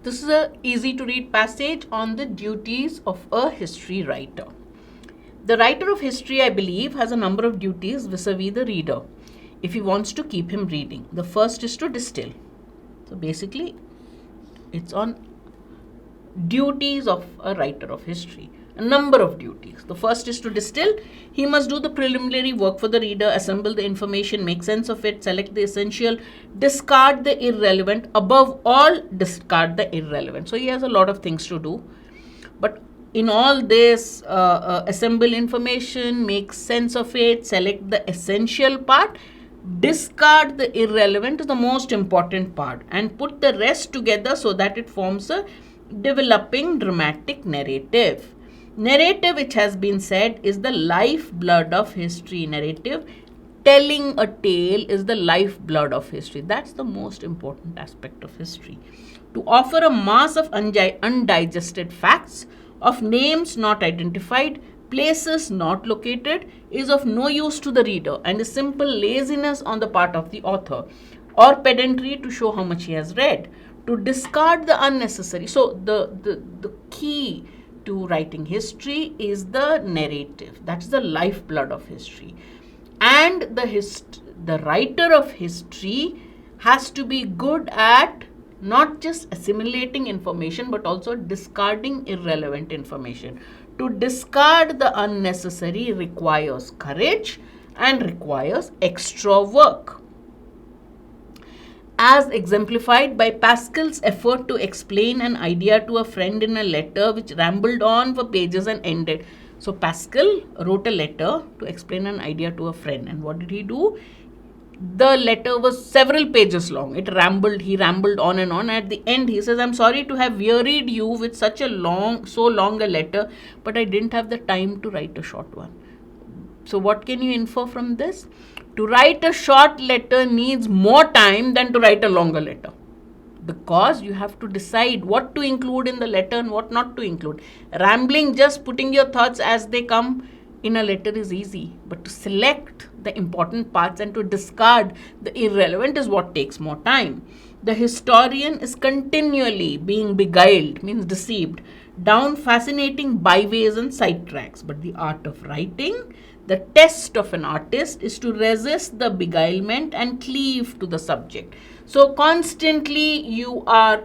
This is a easy to read passage on the duties of a history writer. The writer of history, I believe, has a number of duties vis-a-vis the reader if he wants to keep him reading. The first is to distill. So basically, it's on duties of a writer of history. A number of duties. The first is to distill. He must do the preliminary work for the reader, assemble the information, make sense of it, select the essential, discard the irrelevant, above all, discard the irrelevant. So he has a lot of things to do. But in all this, assemble information, make sense of it, select the essential part, discard the irrelevant is the most important part, and put the rest together so that it forms a developing dramatic narrative. Narrative, which has been said, is the lifeblood of history. Narrative, telling a tale, is the lifeblood of history. That's the most important aspect of history. To offer a mass of undigested facts, of names not identified, places not located, is of no use to the reader and is simple laziness on the part of the author, or pedantry to show how much he has read. To discard the unnecessary. So the key to writing history is the narrative. That's the lifeblood of history. And the writer of history has to be good at not just assimilating information but also discarding irrelevant information. To discard the unnecessary requires courage and requires extra work, as exemplified by Pascal's effort to explain an idea to a friend in a letter which rambled on for pages and ended. So Pascal wrote a letter to explain an idea to a friend, and what did he do? The letter was several pages long. He rambled on and on. At the end, he says, I'm sorry to have wearied you with so long a letter, but I didn't have the time to write a short one. So what can you infer from this? To write a short letter needs more time than to write a longer letter, because you have to decide what to include in the letter and what not to include. Rambling, just putting your thoughts as they come in a letter is easy, but to select the important parts and to discard the irrelevant is what takes more time. The historian is continually being beguiled, means deceived, down fascinating byways and sidetracks. But the art of writing, the test of an artist, is to resist the beguilement and cleave to the subject. So constantly you are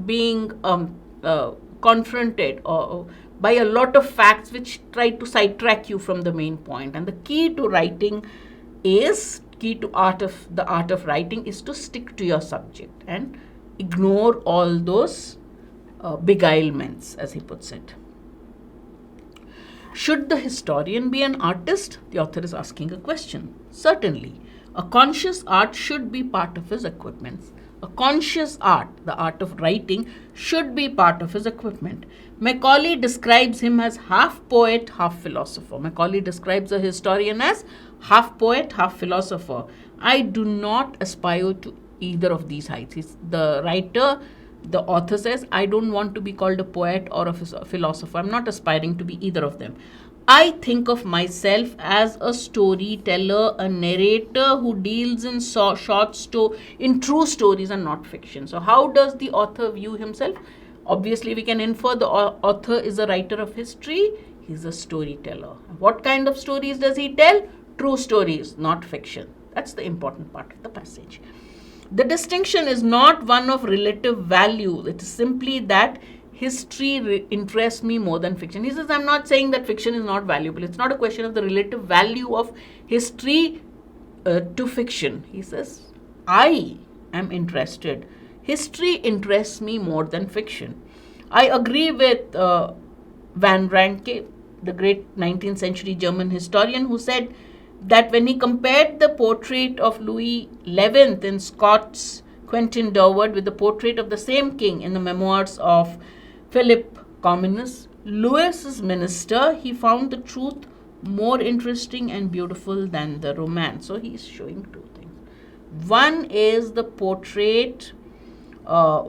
being confronted by a lot of facts which try to sidetrack you from the main point. And the key to the art of writing is to stick to your subject and ignore all those beguilements, as he puts it. Should the historian be an artist? The author is asking a question. Certainly. A conscious art should be part of his equipment. A conscious art, the art of writing, should be part of his equipment. Macaulay describes him as half poet, half philosopher. Macaulay describes a historian as half poet, half philosopher. I do not aspire to either of these heights. The author says, I don't want to be called a poet or a philosopher. I'm not aspiring to be either of them. I think of myself as a storyteller, a narrator who deals in in true stories and not fiction. So how does the author view himself? Obviously, we can infer the author is a writer of history. He's a storyteller. What kind of stories does he tell? True stories, not fiction. That's the important part of the passage. The distinction is not one of relative value. It is simply that history interests me more than fiction. He says, I'm not saying that fiction is not valuable. It's not a question of the relative value of history to fiction. He says, I am interested. History interests me more than fiction. I agree with Van Ranke, the great 19th century German historian, who said that when he compared the portrait of Louis XI in Scott's Quentin Durward with the portrait of the same king in the memoirs of Philip Comines, Louis's minister, he found the truth more interesting and beautiful than the romance. So he is showing two things. One is the portrait, the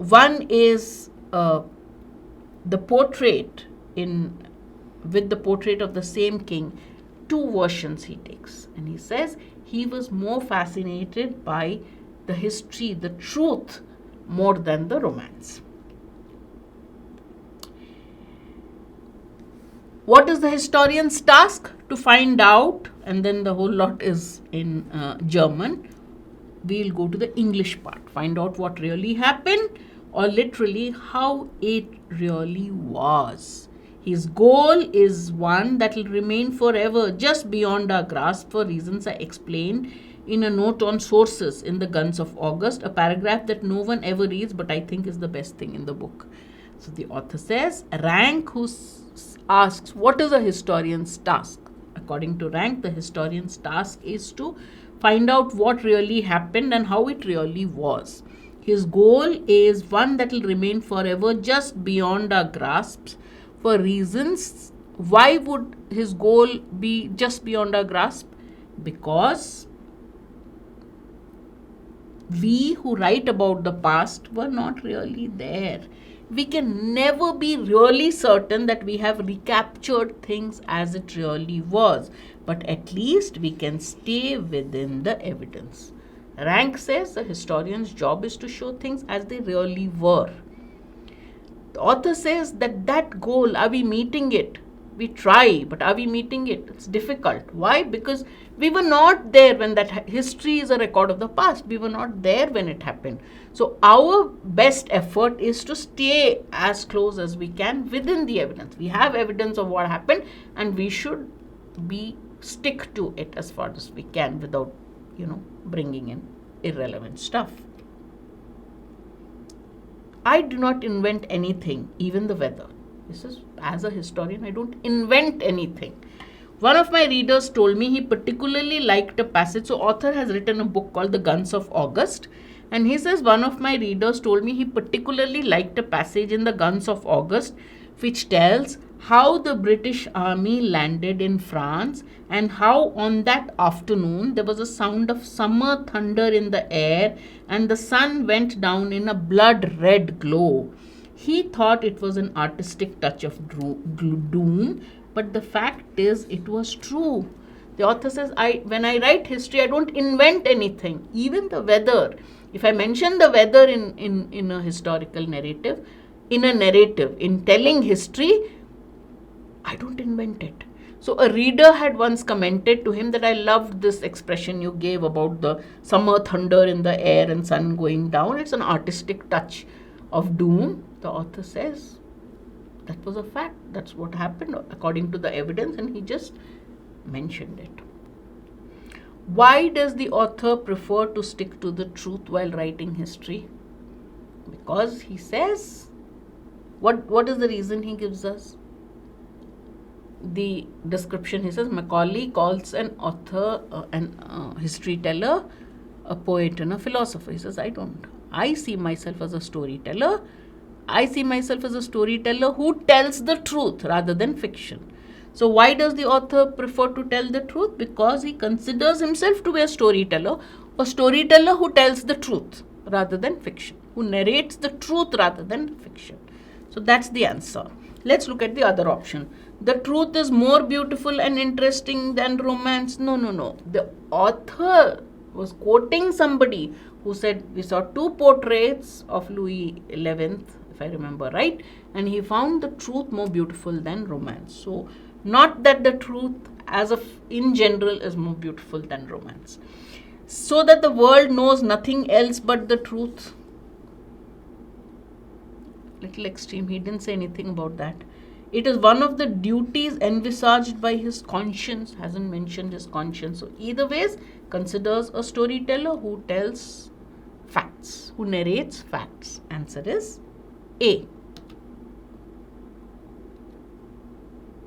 portrait with the portrait of the same king. Two versions he takes, and he says he was more fascinated by the history, the truth, more than the romance. What is the historian's task? To find out, and then the whole lot is in German. We'll go to the English part. Find out what really happened, or literally how it really was. His goal is one that will remain forever just beyond our grasp for reasons I explained in a note on sources in the Guns of August, a paragraph that no one ever reads but I think is the best thing in the book. So the author says, Rank, who asks, what is a historian's task? According to Rank, the historian's task is to find out what really happened and how it really was. His goal is one that will remain forever just beyond our grasps for reasons. Why would his goal be just beyond our grasp? Because we who write about the past were not really there. We can never be really certain that we have recaptured things as it really was, but at least we can stay within the evidence. Rank says the historian's job is to show things as they really were. The author says that goal, are we meeting it? We try, but are we meeting it? It's difficult. Why? Because we were not there when that history is a record of the past. We were not there when it happened. So our best effort is to stay as close as we can within the evidence. We have evidence of what happened and we should stick to it as far as we can without, bringing in irrelevant stuff. I do not invent anything, even the weather. This is, as a historian, I don't invent anything. One of my readers told me he particularly liked a passage. So author has written a book called The Guns of August. And he says one of my readers told me he particularly liked a passage in The Guns of August which tells how the British army landed in France and how on that afternoon there was a sound of summer thunder in the air and the sun went down in a blood red glow. He thought it was an artistic touch of doom, but the fact is it was true. The author says, when I write history, I don't invent anything. Even the weather. If I mention the weather in a historical narrative, in telling history, I don't invent it. So a reader had once commented to him that I loved this expression you gave about the summer thunder in the air and sun going down. It's an artistic touch of doom. The author says that was a fact. That's what happened according to the evidence, and he just mentioned it. Why does the author prefer to stick to the truth while writing history? Because he says, what is the reason he gives us? The description, he says, Macaulay calls an author, history teller, a poet and a philosopher. He says, I don't. I see myself as a storyteller. I see myself as a storyteller who tells the truth rather than fiction. So why does the author prefer to tell the truth? Because he considers himself to be a storyteller who tells the truth rather than fiction, who narrates the truth rather than fiction. So that's the answer. Let's look at the other option. The truth is more beautiful and interesting than romance. No. The author was quoting somebody who said we saw two portraits of Louis XI, if I remember right, and he found the truth more beautiful than romance. So not that the truth in general is more beautiful than romance. So that the world knows nothing else but the truth. Little extreme. He didn't say anything about that. It is one of the duties envisaged by his conscience. Hasn't mentioned his conscience. So either ways, considers a storyteller who tells facts, who narrates facts. Answer is A.